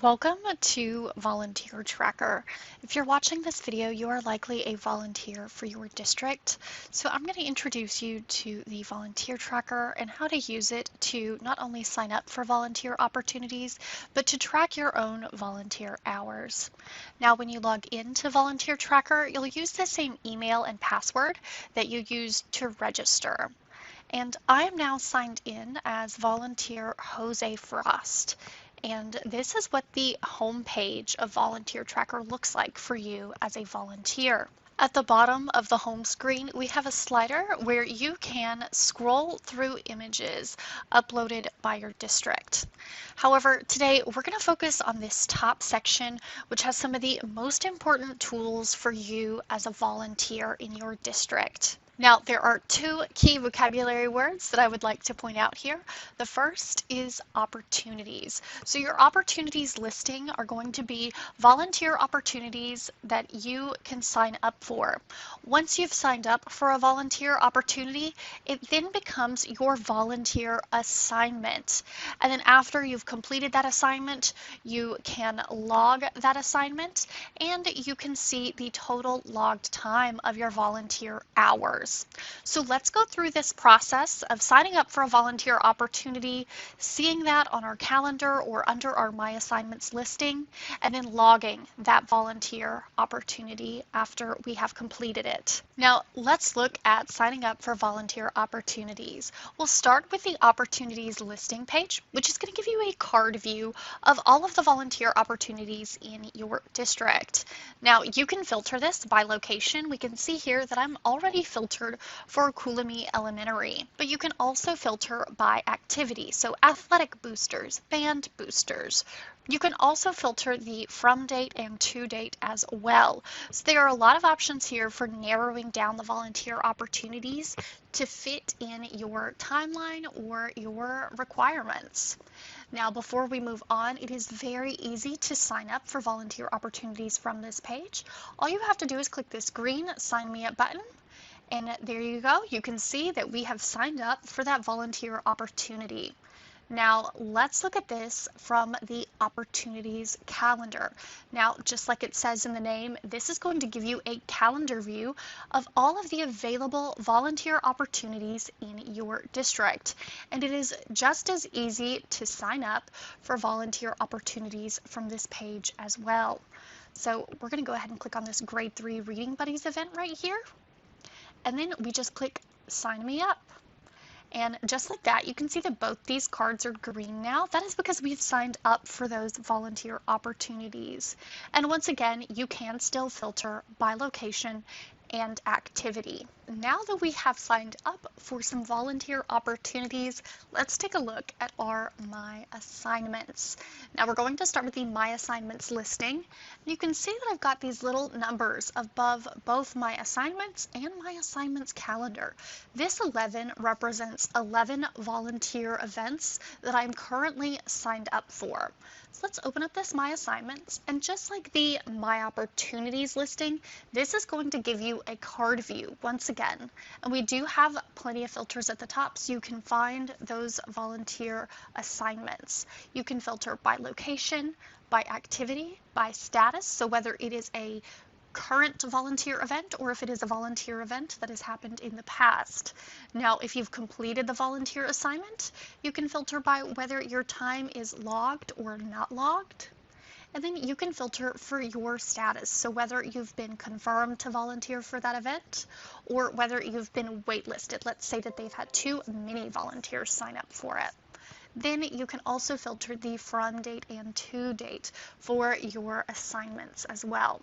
Welcome to Volunteer Tracker. If you're watching this video, you are likely a volunteer for your district. So I'm going to introduce you to the Volunteer Tracker and how to use it to not only sign up for volunteer opportunities, but to track your own volunteer hours. Now, when you log into Volunteer Tracker, you'll use the same email and password that you used to register. And I am now signed in as volunteer Jose Frost. And this is what the home page of Volunteer Tracker looks like for you as a volunteer. At the bottom of the home screen, we have a slider where you can scroll through images uploaded by your district. However, today we're going to focus on this top section, which has some of the most important tools for you as a volunteer in your district. Now, there are two key vocabulary words that I would like to point out here. The first is opportunities. So your opportunities listing are going to be volunteer opportunities that you can sign up for. Once you've signed up for a volunteer opportunity, it then becomes your volunteer assignment. And then after you've completed that assignment, you can log that assignment and you can see the total logged time of your volunteer hours. So let's go through this process of signing up for a volunteer opportunity, seeing that on our calendar or under our My Assignments listing, and then logging that volunteer opportunity after we have completed it. Now let's look at signing up for volunteer opportunities. We'll start with the opportunities listing page, which is going to give you a card view of all of the volunteer opportunities in your district. Now you can filter this by location. We can see here that I'm already filtered for Coolamy Elementary, but you can also filter by activity, so athletic boosters, band boosters. You can also filter the from date and to date as well. So there are a lot of options here for narrowing down the volunteer opportunities to fit in your timeline or your requirements. Now, before we move on, it is very easy to sign up for volunteer opportunities from this page. All you have to do is click this green Sign Me Up button. And there you go. You can see that we have signed up for that volunteer opportunity. Now let's look at this from the opportunities calendar. Now, just like it says in the name, this is going to give you a calendar view of all of the available volunteer opportunities in your district. And it is just as easy to sign up for volunteer opportunities from this page as well. So we're going to go ahead and click on this Grade 3 Reading Buddies event right here. And then we just click Sign Me Up. And just like that, you can see that both these cards are green now. That is because we've signed up for those volunteer opportunities. And once again, you can still filter by location and activity. Now that we have signed up for some volunteer opportunities, let's take a look at our My Assignments. Now we're going to start with the My Assignments listing. You can see that I've got these little numbers above both My Assignments and My Assignments calendar. This 11 represents 11 volunteer events that I'm currently signed up for. So let's open up this My Assignments, and just like the My Opportunities listing, this is going to give you a card view once again. And we do have plenty of filters at the top so you can find those volunteer assignments. You can filter by location, by activity, by status, so whether it is a current volunteer event or if it is a volunteer event that has happened in the past. Now, if you've completed the volunteer assignment, you can filter by whether your time is logged or not logged. And then you can filter for your status, so whether you've been confirmed to volunteer for that event or whether you've been waitlisted. Let's say that they've had too many volunteers sign up for it. Then you can also filter the from date and to date for your assignments as well.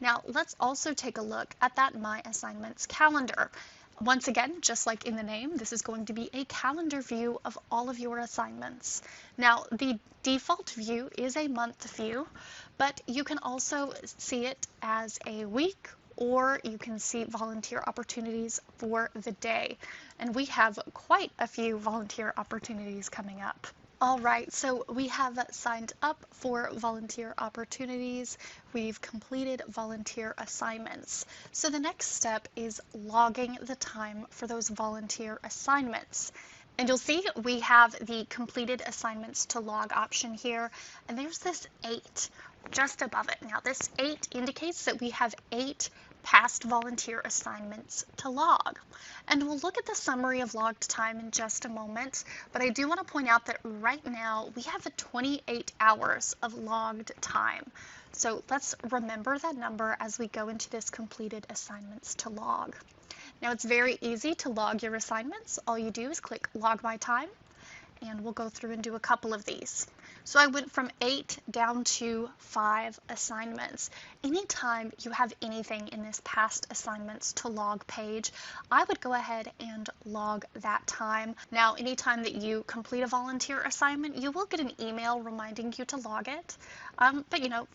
Now let's also take a look at that My Assignments calendar. Once again, just like in the name, this is going to be a calendar view of all of your assignments. Now, the default view is a month view, but you can also see it as a week, or you can see volunteer opportunities for the day. And we have quite a few volunteer opportunities coming up. All right, so we have signed up for volunteer opportunities. We've completed volunteer assignments. So the next step is logging the time for those volunteer assignments. And you'll see we have the completed assignments to log option here, and there's this 8 just above it. Now this 8 indicates that we have 8 past volunteer assignments to log. And we'll look at the summary of logged time in just a moment, but I do want to point out that right now we have 28 hours of logged time. So let's remember that number as we go into this completed assignments to log. Now it's very easy to log your assignments. All you do is click Log My Time, and we'll go through and do a couple of these. So I went from 8 down to 5 assignments. Anytime you have anything in this past assignments to log page, I would go ahead and log that time. Now, anytime that you complete a volunteer assignment, you will get an email reminding you to log it. But you know,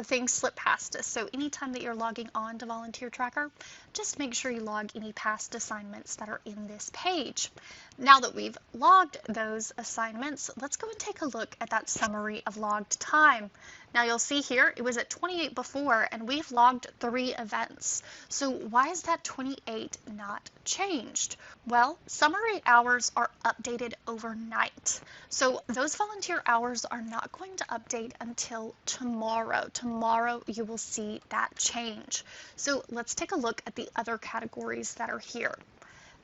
things slip past us. So anytime that you're logging on to Volunteer Tracker, just make sure you log any past assignments that are in this page. Now that we've logged those assignments, let's go and take a look at that summary of logged time. Now you'll see here it was at 28 before, and we've logged 3 events. So why is that 28 not changed? Well, summary hours are updated overnight. So those volunteer hours are not going to update until tomorrow. Tomorrow you will see that change. So let's take a look at the other categories that are here.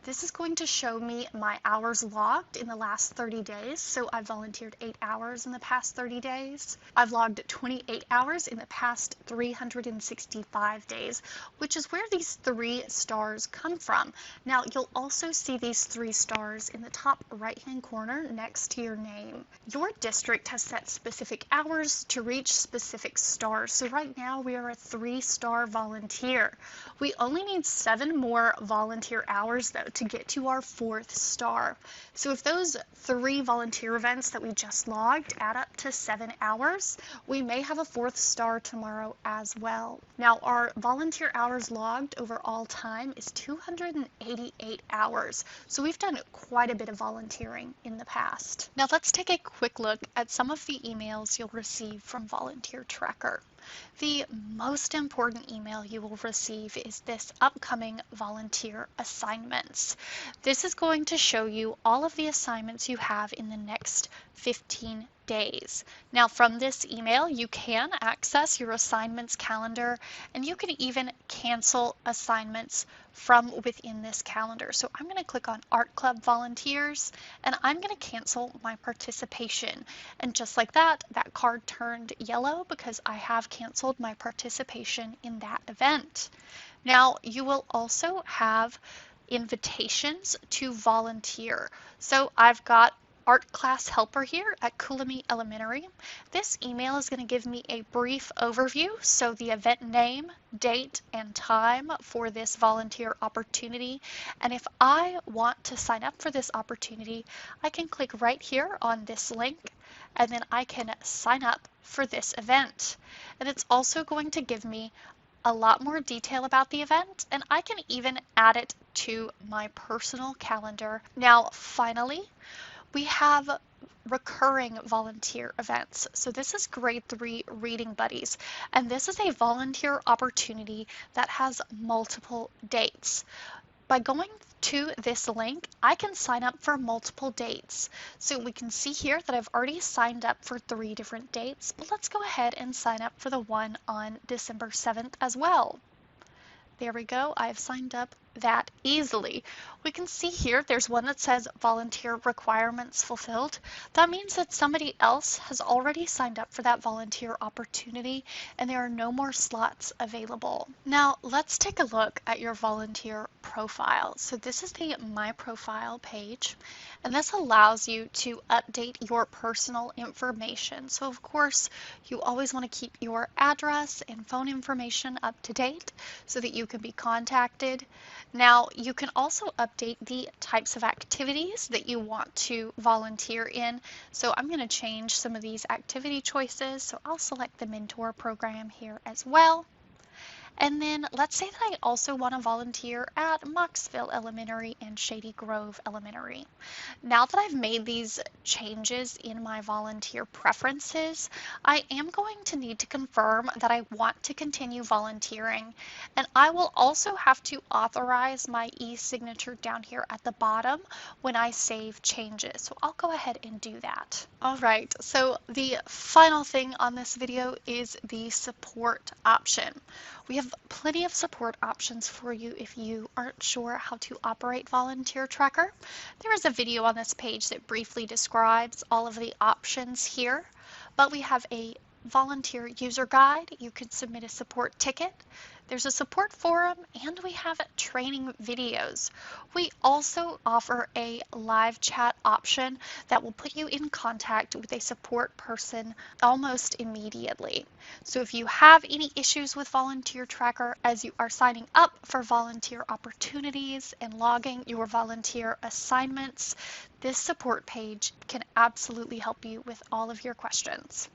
This is going to show me my hours logged in the last 30 days. So I've volunteered 8 hours in the past 30 days. I've logged 28 hours in the past 365 days, which is where these 3 stars come from. Now you'll also see these 3 stars in the top right-hand corner next to your name. Your district has set specific hours to reach specific stars. So right now we are a 3-star volunteer. We only need 7 more volunteer hours though to get to our 4th star. So if those 3 volunteer events that we just logged add up to 7 hours, we may have a 4th star tomorrow as well. Now our volunteer hours logged over all time is 288 hours. So we've done quite a bit of volunteering in the past. Now let's take a quick look at some of the emails you'll receive from Volunteer Tracker. The most important email you will receive is this upcoming volunteer assignments. This is going to show you all of the assignments you have in the next 15 days. Now from this email you can access your assignments calendar, and you can even cancel assignments from within this calendar. So I'm going to click on Art Club Volunteers, and I'm going to cancel my participation. And just like that, that card turned yellow because I have canceled my participation in that event. Now you will also have invitations to volunteer. So I've got art class helper here at Coolamy Elementary. This email is going to give me a brief overview, so the event name, date, and time for this volunteer opportunity. And if I want to sign up for this opportunity, I can click right here on this link, and then I can sign up for this event. And it's also going to give me a lot more detail about the event, and I can even add it to my personal calendar. Now, finally, we have recurring volunteer events. So this is grade 3 Reading Buddies, and this is a volunteer opportunity that has multiple dates. By going to this link, I can sign up for multiple dates. So we can see here that I've already signed up for 3 different dates, but let's go ahead and sign up for the one on December 7th as well. There we go, I've signed up that easily. We can see here there's one that says volunteer requirements fulfilled. That means that somebody else has already signed up for that volunteer opportunity, and there are no more slots available. Now let's take a look at your volunteer profile. So this is the My Profile page, and this allows you to update your personal information. So of course you always want to keep your address and phone information up to date so that you can be contacted. Now you can also update the types of activities that you want to volunteer in. So I'm going to change some of these activity choices. So I'll select the mentor program here as well. And then let's say that I also want to volunteer at Moxville Elementary and Shady Grove Elementary. Now that I've made these changes in my volunteer preferences, I am going to need to confirm that I want to continue volunteering, and I will also have to authorize my e-signature down here at the bottom when I save changes. So I'll go ahead and do that. All right, so the final thing on this video is the support option. We have plenty of support options for you if you aren't sure how to operate Volunteer Tracker. There is a video on this page that briefly describes all of the options here, but we have a volunteer user guide. You can submit a support ticket. There's a support forum, and we have training videos. We also offer a live chat option that will put you in contact with a support person almost immediately. So if you have any issues with Volunteer Tracker as you are signing up for volunteer opportunities and logging your volunteer assignments, this support page can absolutely help you with all of your questions.